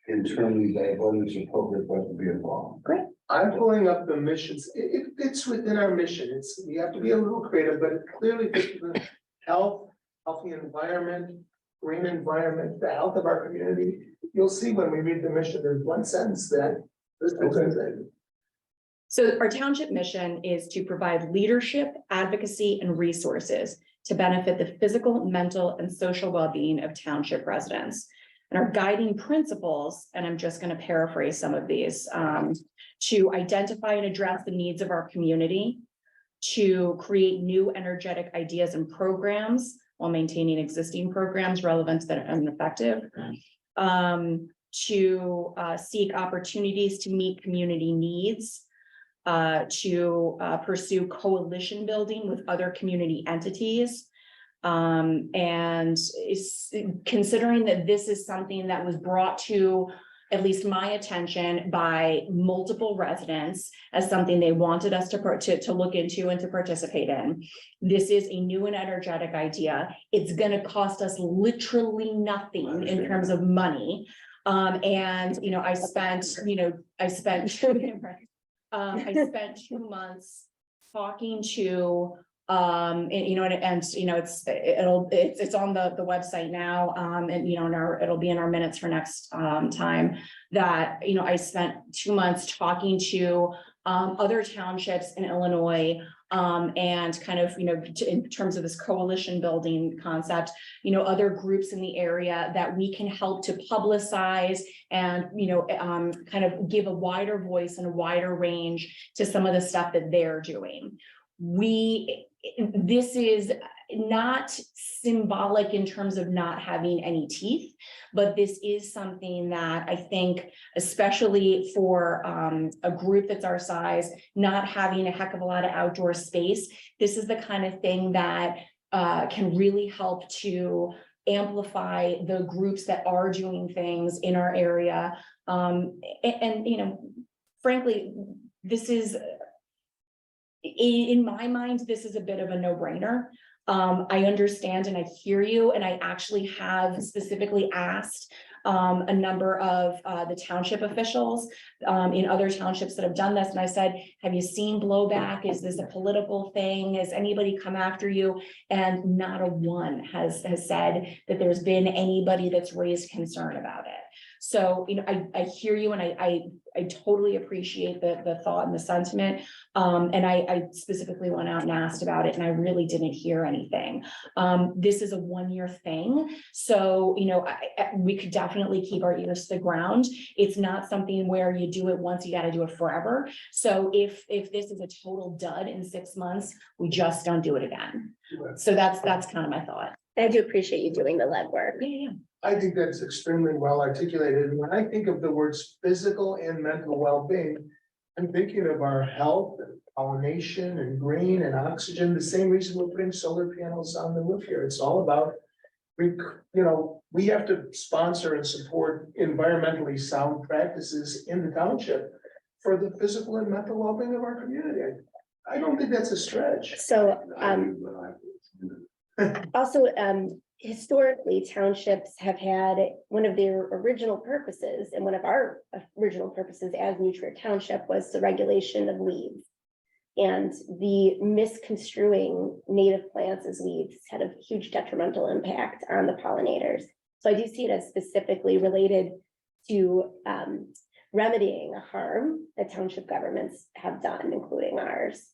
in terms of whether it's appropriate for us to be involved. I'm pulling up the missions. It fits within our mission. We have to be a little creative, but it clearly fits within healthy environment, green environment, the health of our community. You'll see when we read the mission, there's one sentence that. So our township mission is to provide leadership, advocacy, and resources to benefit the physical, mental, and social well-being of township residents. And our guiding principles, and I'm just going to paraphrase some of these, to identify and address the needs of our community, to create new energetic ideas and programs while maintaining existing programs relevant and effective, to seek opportunities to meet community needs, to pursue coalition building with other community entities. And considering that this is something that was brought to at least my attention by multiple residents as something they wanted us to look into and to participate in. This is a new and energetic idea. It's going to cost us literally nothing in terms of money. I spent 2 months talking to And, you know, and, you know, it's on the website now, and, you know, it'll be in our minutes for next, time. That, you know, I spent 2 months talking to, other townships in Illinois, and kind of, you know, in terms of this coalition building concept, you know, other groups in the area that we can help to publicize and, you know, kind of give a wider voice and a wider range to some of the stuff that they're doing. This is not symbolic in terms of not having any teeth, but this is something that I think, especially for a group that's our size, not having a heck of a lot of outdoor space, this is the kind of thing that can really help to amplify the groups that are doing things in our area. And you know, frankly, this is, in my mind, this is a bit of a no-brainer. I understand and I hear you, and I actually have specifically asked a number of the township officials in other townships that have done this. And I said, have you seen blowback? Is this a political thing? Has anybody come after you? And not a one has said that there's been anybody that's raised concern about it. So, you know, I hear you, and I totally appreciate the thought and the sentiment. And I specifically went out and asked about it, and I really didn't hear anything. This is a 1-year thing. So, you know, we could definitely keep our ears to the ground. It's not something where you do it once, you got to do it forever. So if this is a total dud in 6 months, we just don't do it again. So that's kind of my thought. I do appreciate you doing the legwork. Yeah. I think that's extremely well articulated. And when I think of the words physical and mental well-being, I'm thinking of our health, and pollination and green and oxygen, the same reason we're putting solar panels on the roof here. It's all about, you know, we have to sponsor and support environmentally sound practices in the township for the physical and mental well-being of our community. I don't think that's a stretch. So, also, historically, townships have had one of their original purposes, and one of our original purposes as New Trier Township was the regulation of weeds. And the misconstruing native plants as weeds had a huge detrimental impact on the pollinators. So I do see it as specifically related to remedying a harm that township governments have done, including ours.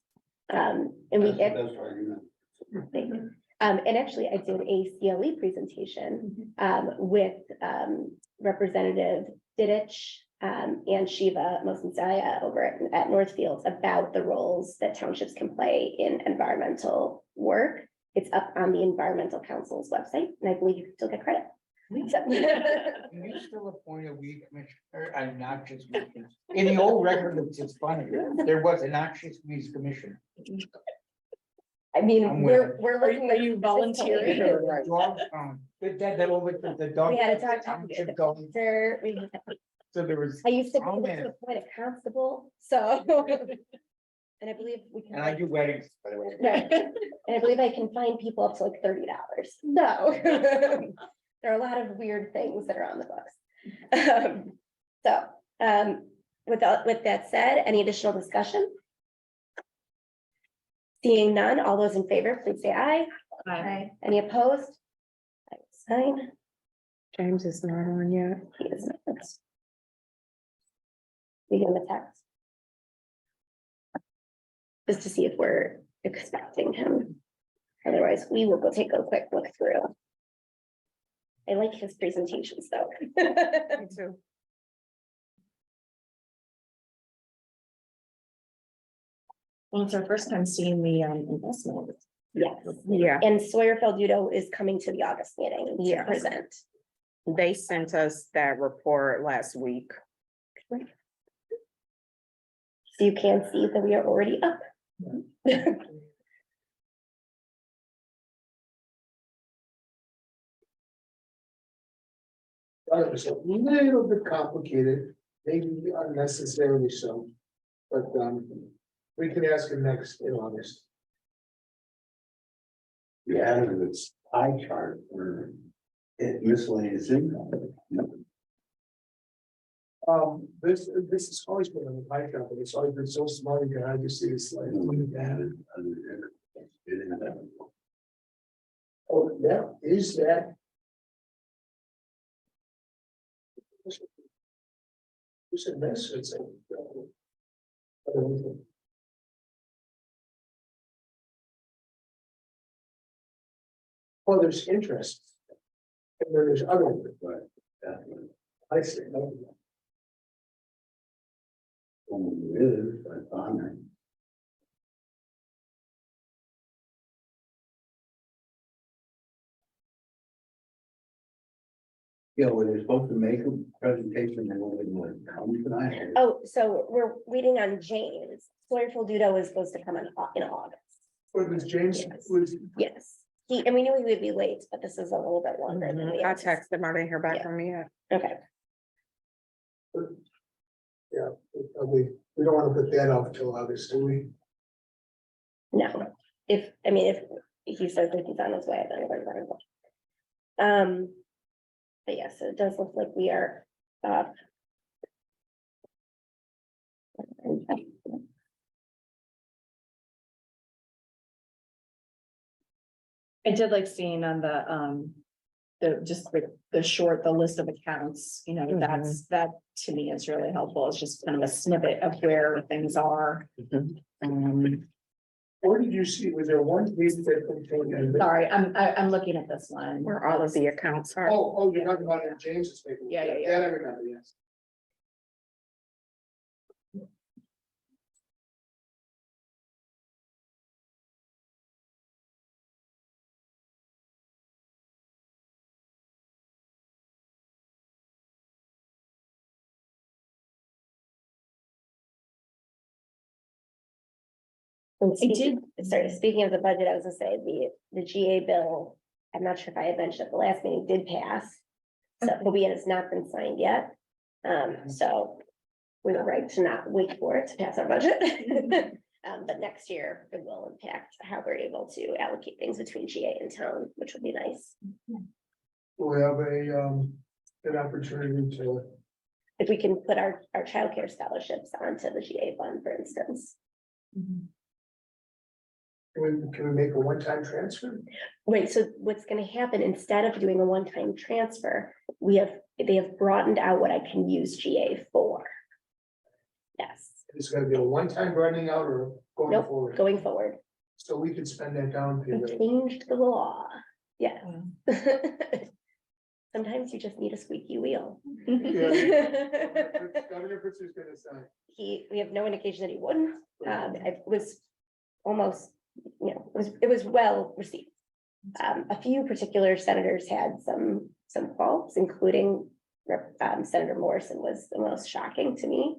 And we That's the best argument. Thank you. And actually, I did a CLE presentation with Representative Didich and Shiva Mosensaya over at Northfields about the roles that townships can play in environmental work. It's up on the Environmental Council's website, and I believe you can still get credit. So- Can you still appoint a weed commissioner, a noxious weed commissioner? In the old record, it's funny, there was a noxious weeds commission. I mean, I'm we're looking. Are you volunteering or- Dog, that over the dog. We had a dog township going, so there was. I used to be Oh, able man. to appoint a constable, so. And I believe we can. And I do weddings, by the way. Right. And I believe I can find people up to like $30. No. There are a lot of weird things that are on the books. With that said, any additional discussion? Seeing none, all those in favor, please say aye. Aye. Any opposed? I will sign. James is not on yet. He is not. We give him a text. Just to see if we're expecting him. Otherwise, we will go take a quick look through. I like his presentations though. Me too. Well, it's our first time seeing the investment. Yes, Yeah, and Sawyer Feldudo is coming to the August meeting to Yes. present. they sent us that report last week. So you can see that we are already up. Thought it was a little bit complicated, maybe unnecessarily so. But we can ask him next in August. We added this pie chart for miscellaneous income. This has always been on the pie chart, but it's always been so small, you can hardly see the slide. We added other Oh, yeah, is that? Who said this? It's a. Well, there's interest. And then there's other. I see. That's on there. Yeah, well, you're supposed to make a presentation and only like come tonight. Oh, so we're waiting on James. Sawyerfield Dudo is supposed to come in August. What was James, Yes. was, Yes, and we knew he would be late, but this is a little bit longer than we. I texted him, I didn't hear back Yeah. from him yet. Okay, yeah, we don't want to put that off until August, do we? no, if he says that he's on his way, then we're going to go. But yes, it does look like we are. I did like seeing on the list of accounts, you know, that to me is really helpful. It's just kind of a snippet of where things are. Where did you see, was there one page that contained? Sorry, I'm looking at this one. Where all of the accounts are. Oh, you're talking about in James's paper. Yeah. That I remember, yes. And I did- speaking of the budget, I was gonna say, the GA bill, I'm not sure if I had mentioned at the last meeting, did pass. So, but it's not been signed yet. So we were right to not wait for it to pass our budget. But next year it will impact how we're able to allocate things between GA and town, which would be nice. We have an opportunity to, If we can put our childcare scholarships onto the GA fund, for instance. can we make a one-time transfer? Wait, so what's gonna happen, instead of doing a one-time transfer, they have broadened out what I can use GA for. Yes, It's gonna be a one-time running out or going nope, forward? going forward, So we could spend that down we payment. changed the law, yes. Sometimes you just need a squeaky wheel. Governor Pritzker's gonna sign. We have no indication that he wouldn't, it was almost, it was well received. A few particular senators had some faults, including Senator Morrison was the most shocking to me,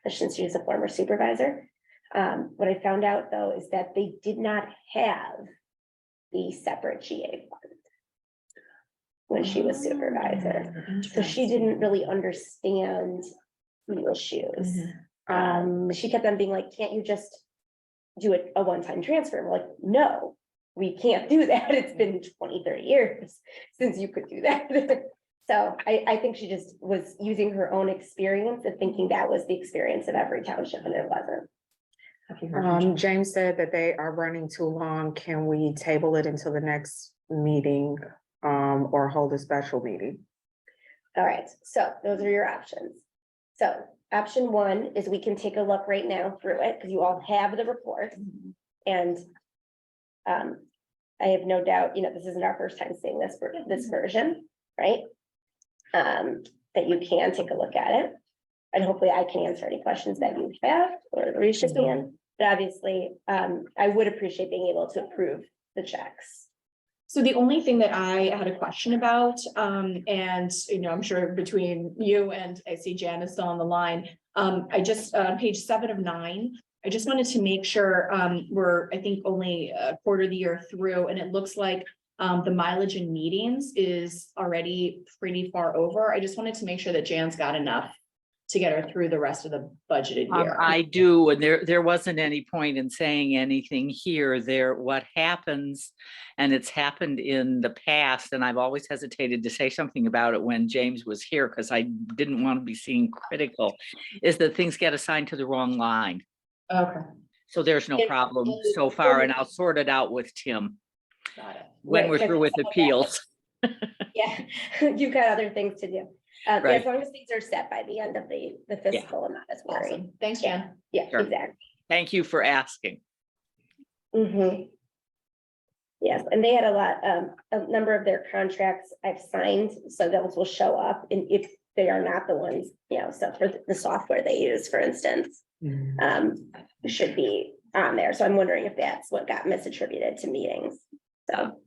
since she was a former supervisor. What I found out, though, is that they did not have the separate GA fund when she was supervisor, so she didn't really understand the issues. She kept on being like, can't you just do a one-time transfer? We're like, no, we can't do that. It's been 20-30 years since you could do that. So I think she just was using her own experience and thinking that was the experience of every township, and it wasn't. James said that they are running too long. Can we table it until the next meeting, or hold a special meeting? All right, so those are your options. So option one is we can take a look right now through it, because you all have the report. And I have no doubt, this isn't our first time seeing this version, right? That you can take a look at it. And hopefully I can answer any questions that you have, or Risha can. But obviously, I would appreciate being able to approve the checks. So the only thing that I had a question about, and I'm sure between you and I see Jan is still on the line. I just, page 7 of 9, I just wanted to make sure, we're, I think, only a quarter of the year through, and it looks like the mileage in meetings is already pretty far over. I just wanted to make sure that Jan's got enough to get her through the rest of the budgeted year. I do, and there wasn't any point in saying anything here. What happens, and it's happened in the past, and I've always hesitated to say something about it when James was here, because I didn't want to be seen critical, is that things get assigned to the wrong line. Okay. So there's no problem so far, and I'll sort it out with Tim Got it. when Right, we're but through with some of that- appeals. Yeah, you've got other things to do. As Right. long as things are set by the end of the fiscal, I'm not as worried. Awesome. Thanks, Jan. Yeah, Sure. exactly. Thank you for asking. Yes, and they had a number of their contracts I've signed, so those will show up, and if they are not the ones, so for the software they use, for instance, should be on there, so I'm wondering if that's what got misattributed to meetings, so.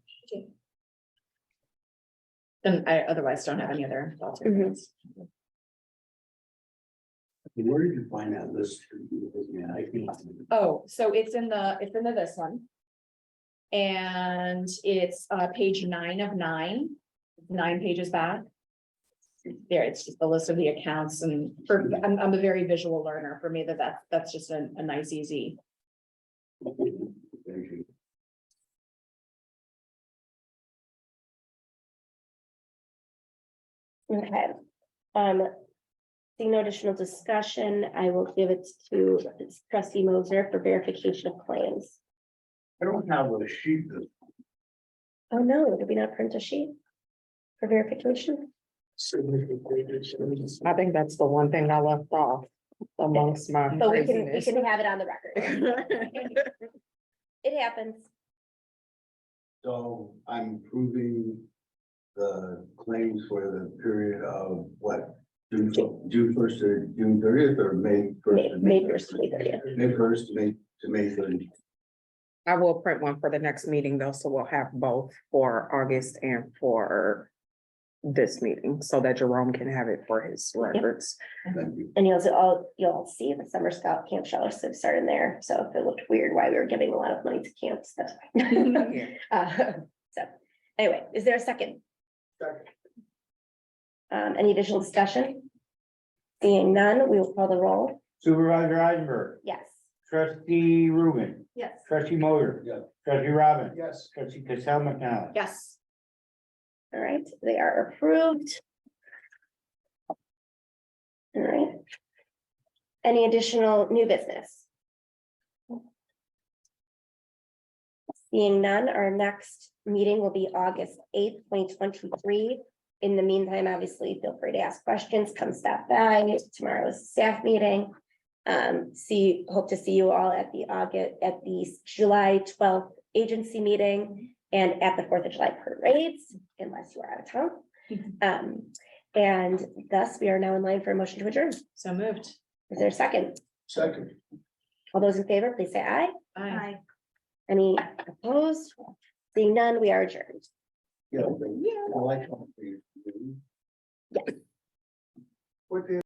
Then I otherwise don't have any other thoughts. or Mhm. comments. Where did you find that list? Yeah, I think. Oh, so it's in this one. And it's page 9 of 9, 9 pages back. There, it's just the list of the accounts, and I'm a very visual learner. For me, that's just a nice, easy. Thank you. Okay. Seeing no additional discussion, I will give it to trustee Moser for verification of claims. I don't have a sheet. Oh, no, did we not print a sheet for verification? I think that's the one thing I left off amongst my. But we craziness. can have it on the record. It happens. So I'm approving the claims for the period of what? June 1st to June 30th or May 1st? to May 1st to May 30th. May 1st to May 30th. I will print one for the next meeting though, so we'll have both for August and for this meeting, so that Jerome can have it for his records. Thank you. And you'll see the Summer Scout Camp Scholarships starting there. So if it looked weird why we were giving a lot of money to camps, that's fine. So anyway, is there a second? Any additional discussion? Seeing none, we will call the roll. Supervisor Eisenberg, Yes. trustee Rubin, Yes. trustee Moser. Yeah. Trustee Robin. Yes. Trustee Cassell McNally. Yes. All right, they are approved. All right. Any additional new business? Seeing none, our next meeting will be August 8th, 2023. In the meantime, obviously, feel free to ask questions, come stop by. Tomorrow's staff meeting. Hope to see you all at the July 12th agency meeting and at the 4th of July parades, unless you are out of town. And thus we are now in line for a motion to adjourn. So moved. Is there a second? Second. All those in favor, please say aye. Bye. Any opposed? Seeing none, we are adjourned. Yeah. I like. What the